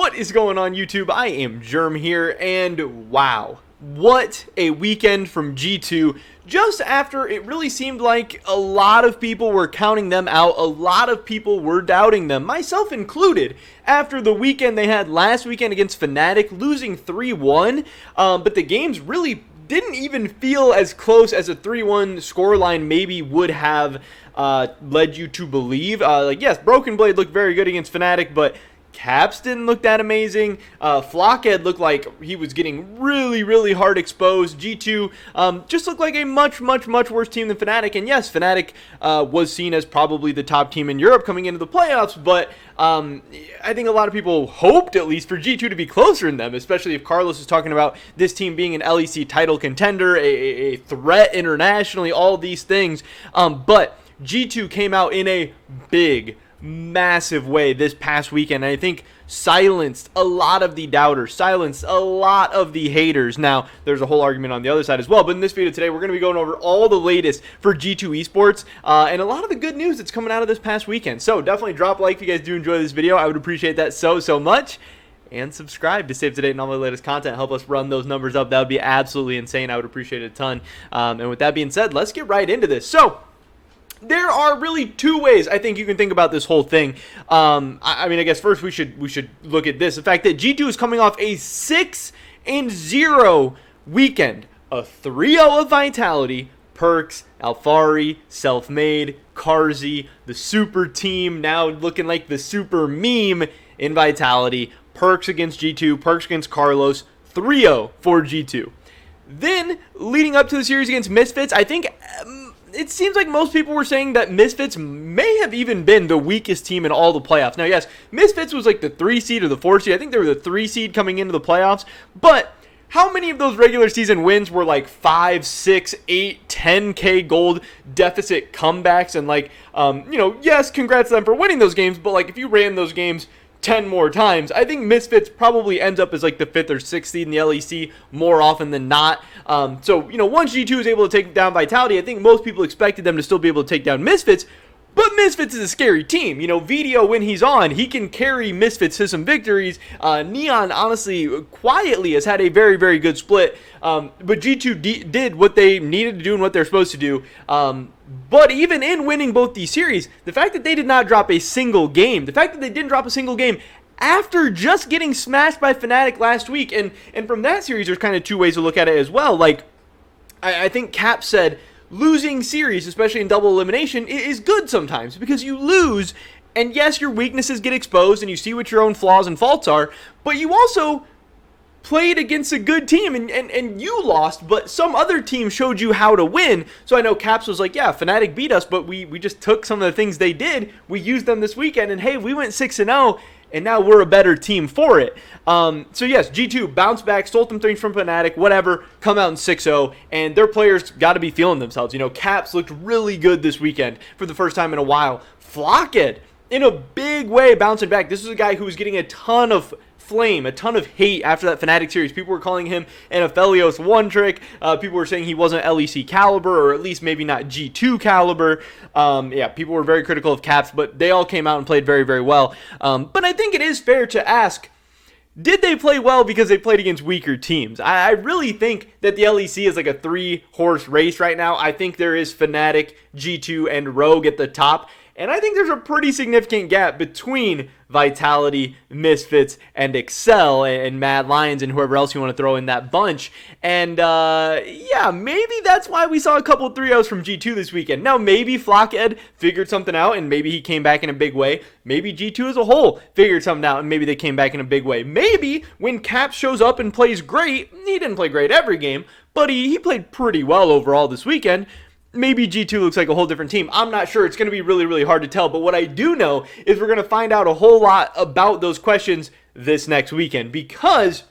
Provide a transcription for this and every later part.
What is going on, YouTube? I am Germ here, and wow, what a weekend from G2. Just after it really seemed like a lot of people were counting them out, a lot of people were doubting them, myself included, after the weekend they had last weekend against Fnatic, losing 3-1, but the games really didn't even feel as close as a 3-1 scoreline maybe would have led you to believe. Yes, Broken Blade looked very good against Fnatic, but Caps didn't look that amazing. Flockhead looked like he was getting really hard exposed. G2 just looked like a much worse team than Fnatic. And yes, Fnatic was seen as probably the top team in Europe coming into the playoffs, but I think a lot of people hoped at least for G2 to be closer than them, especially if Carlos is talking about this team being an LEC title contender, a threat internationally, all these things. But G2 came out in a massive way this past weekend, and I think silenced a lot of the doubters, silenced a lot of the haters. Now, there's a whole argument on the other side as well, but in this video today, we're going to be going over all the latest for G2 Esports, and a lot of the good news that's coming out of this past weekend. So definitely drop a like if you guys do enjoy this video. I would appreciate that so much. And subscribe to stay up to date on all the latest content. Help us run those numbers up. That would be absolutely insane. I would appreciate it a ton. And with that being said, let's get right into this. So there are really two ways I think you can think about this whole thing. I mean, I guess first we should look at this. The fact that G2 is coming off a 6-0 weekend. A 3-0 of Vitality, Perkz, Alphari, Selfmade, Carzzy, the super team now looking like the super meme in Vitality. Perkz against G2, Perkz against Carlos, 3-0 for G2. Then, leading up to the series against Misfits, I think it seems like most people were saying that Misfits may have even been the weakest team in all the playoffs. Now, yes, Misfits was like the 3 seed or the 4 seed. I think they were the 3 seed coming into the playoffs. But how many of those regular season wins were like 5, 6, 8, 10K gold deficit comebacks? And like, yes, congrats to them for winning those games. But like, if you ran those games 10 more times, I think Misfits probably ends up as like the 5th or 6th seed in the LEC more often than not. So, once G2 is able to take down Vitality, I think most people expected them to still be able to take down Misfits. But Misfits is a scary team. Vito, when he's on, he can carry Misfits to some victories. Neon, honestly, quietly has had a very good split. But G2 did what they needed to do and what they're supposed to do. But even in winning both these series, the fact that they did not drop a single game, the fact that they didn't drop a single game after just getting smashed by Fnatic last week, and from that series, there's kind of two ways to look at it as well. Like, I think Cap said, losing series, especially in double elimination, is good sometimes because you lose, and yes, your weaknesses get exposed and you see what your own flaws and faults are, but you also played against a good team and you lost, but some other team showed you how to win. So I know Caps was like, yeah, Fnatic beat us, but we just took some of the things they did, we used them this weekend, and hey, we went 6-0, and now we're a better team for it. So yes, G2 bounced back, stole some things from Fnatic, whatever, come out in 6-0, and their players got to be feeling themselves. Caps looked really good this weekend for the first time in a while. Flockhead, in a big way, bouncing back. This was a guy who was getting a ton of flame, a ton of hate after that Fnatic series. People were calling him an Aphelios one trick. People were saying he wasn't LEC caliber, or at least maybe not G2 caliber. Yeah, people were very critical of Caps, but they all came out and played very well. But I think it is fair to ask, did they play well because they played against weaker teams? I really think that the LEC is like a 3-horse race right now. I think there is Fnatic, G2, and Rogue at the top. And I think there's a pretty significant gap between Vitality, Misfits, and Excel, and Mad Lions, and whoever else you want to throw in that bunch. And, yeah, maybe that's why we saw a couple 3-0s from G2 this weekend. Now, maybe Flockhead figured something out, and maybe he came back in a big way. Maybe G2 as a whole figured something out, and maybe they came back in a big way. Maybe when Cap shows up and plays great, he didn't play great every game, but he played pretty well overall this weekend. Maybe G2 looks like a whole different team. I'm not sure. It's going to be really hard to tell. But what I do know is we're going to find out a whole lot about those questions this next weekend, because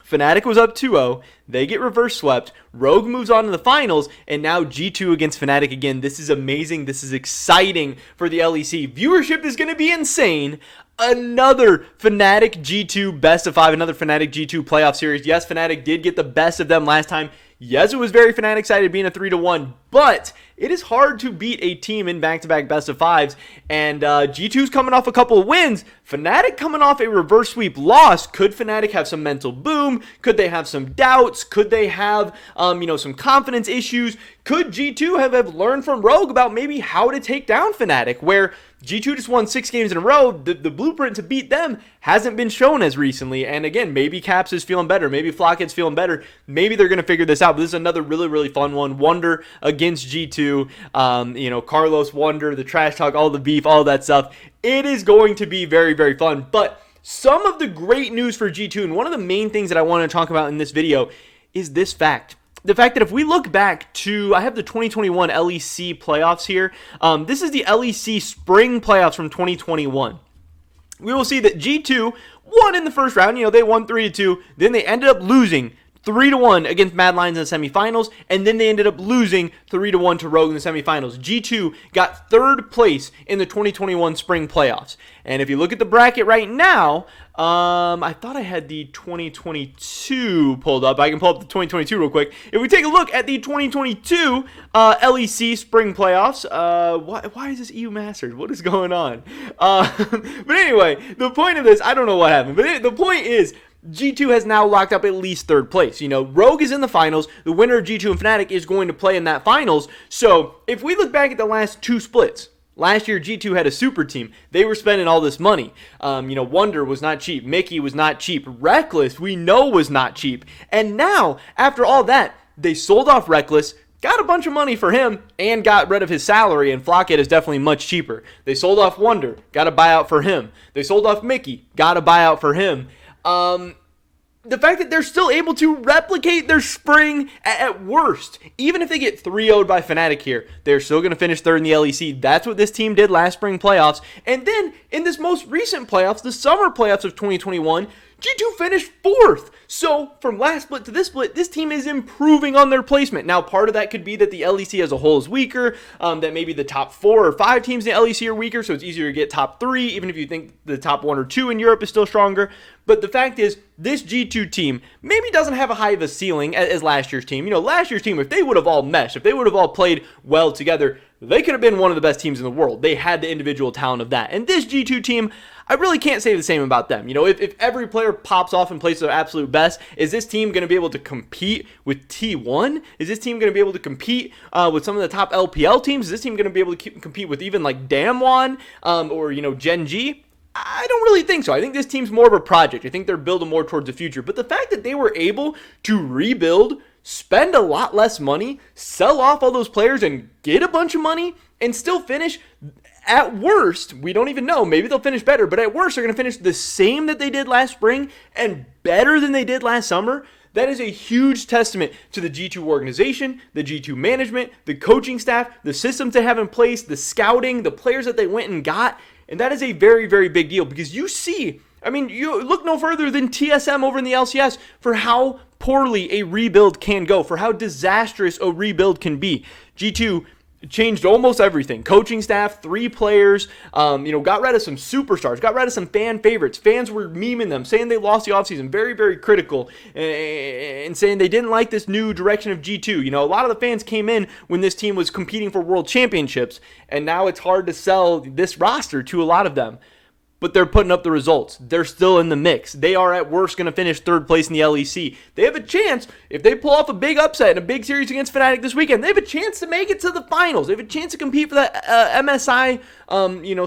Fnatic was up 2-0. They get reverse swept. Rogue moves on to the finals, and now G2 against Fnatic again. This is amazing. This is exciting for the LEC. Viewership is going to be insane. Another Fnatic G2 best of 5, another Fnatic G2 playoff series. Yes, Fnatic did get the best of them last time. Yes, it was very Fnatic sided being a 3-1, but it is hard to beat a team in back-to-back best of fives, and G2's coming off a couple of wins. Fnatic coming off a reverse sweep loss. Could Fnatic have some mental boom? Could they have some doubts? Could they have, some confidence issues? Could G2 have learned from Rogue about maybe how to take down Fnatic, where G2 just won 6 games in a row? The blueprint to beat them hasn't been shown as recently, and again, maybe Caps is feeling better. Maybe Flockhead's feeling better. Maybe they're going to figure this out, but this is another really, really fun one. Wunder against G2. Carlos, Wunder, the trash talk, all the beef, all that stuff. It is going to be very, very fun. But some of the great news for G2, and one of the main things that I want to talk about in this video, is this fact. The fact that if we look back to, I have the 2021 LEC playoffs here. This is the LEC spring playoffs from 2021. We will see that G2 won in the first round. They won 3-2. Then they ended up losing 3-1 against Mad Lions in the semifinals, and then they ended up losing 3-1 to Rogue in the semifinals. G2 got third place in the 2021 spring playoffs. And if you look at the bracket right now, I thought I had the 2022 pulled up. I can pull up the 2022 real quick. If we take a look at the 2022 LEC spring playoffs, why is this EU Masters? What is going on? But anyway, the point of this, I don't know what happened, but the point is, G2 has now locked up at least third place. Rogue is in the finals. The winner of G2 and Fnatic is going to play in that finals. So if we look back at the last 2 splits, last year G2 had a super team. They were spending all this money. Wunder was not cheap. Mickey was not cheap. Rekkles, we know, was not cheap. And now, after all that, they sold off Rekkles, got a bunch of money for him, and got rid of his salary, and Flockhead is definitely much cheaper. They sold off Wunder, got a buyout for him. They sold off Mickey, got a buyout for him. The fact that they're still able to replicate their spring at worst, even if they get 3-0'd by Fnatic here, they're still going to finish third in the LEC. That's what this team did last spring playoffs. And then in this most recent playoffs, the summer playoffs of 2021, G2 finished 4th. So from last split to this split, this team is improving on their placement. Now, part of that could be that the LEC as a whole is weaker, that maybe the top 4 or 5 teams in the LEC are weaker, so it's easier to get top 3, even if you think the top 1 or 2 in Europe is still stronger. But the fact is, this G2 team maybe doesn't have a high of a ceiling as last year's team. Last year's team, if they would have all meshed, if they would have all played well together, they could have been one of the best teams in the world. They had the individual talent of that. And this G2 team, I really can't say the same about them. If every player pops off and plays their absolute best, is this team going to be able to compete with T1? Is this team going to be able to compete with some of the top LPL teams? Is this team going to be able to compete with even like Damwon or, Gen G? I don't really think so. I think this team's more of a project. I think they're building more towards the future. But the fact that they were able to rebuild, spend a lot less money, sell off all those players and get a bunch of money and still finish, at worst, we don't even know, maybe they'll finish better, but at worst, they're going to finish the same that they did last spring and better than they did last summer. That is a huge testament to the G2 organization, the G2 management, the coaching staff, the systems they have in place, the scouting, the players that they went and got. And that is a very, very big deal because you see, you look no further than TSM over in the LCS for how poorly a rebuild can go, for how disastrous a rebuild can be. G2 changed almost everything. Coaching staff, 3 players, got rid of some superstars, got rid of some fan favorites. Fans were memeing them, saying they lost the offseason. Very, very critical and saying they didn't like this new direction of G2. A lot of the fans came in when this team was competing for world championships, and now it's hard to sell this roster to a lot of them. But they're putting up the results. They're still in the mix. They are at worst going to finish 3rd place in the LEC. They have a chance, if they pull off a big upset in a big series against Fnatic this weekend, they have a chance to make it to the finals. They have a chance to compete for that MSI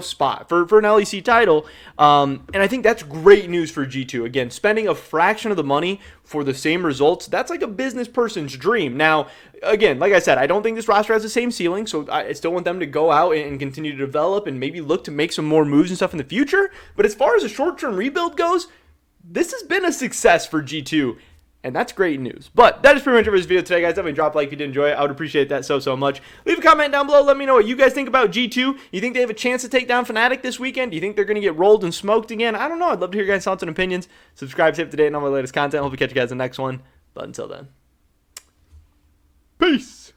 spot for an LEC title. And I think that's great news for G2. Again, spending a fraction of the money for the same results, that's like a business person's dream. Now, again, like I said, I don't think this roster has the same ceiling, so I still want them to go out and continue to develop and maybe look to make some more moves and stuff in the future. But as far as a short-term rebuild goes, this has been a success for G2, and that's great news. But that is pretty much it for this video today, guys. Definitely drop a like if you did enjoy it. I would appreciate that so much. Leave a comment down below. Let me know what you guys think about G2. You think they have a chance to take down Fnatic this weekend? Do you think they're going to get rolled and smoked again? I don't know. I'd love to hear your guys' thoughts and opinions. Subscribe, stay up to date on all my latest content. Hope to catch you guys in the next one. But until then, peace.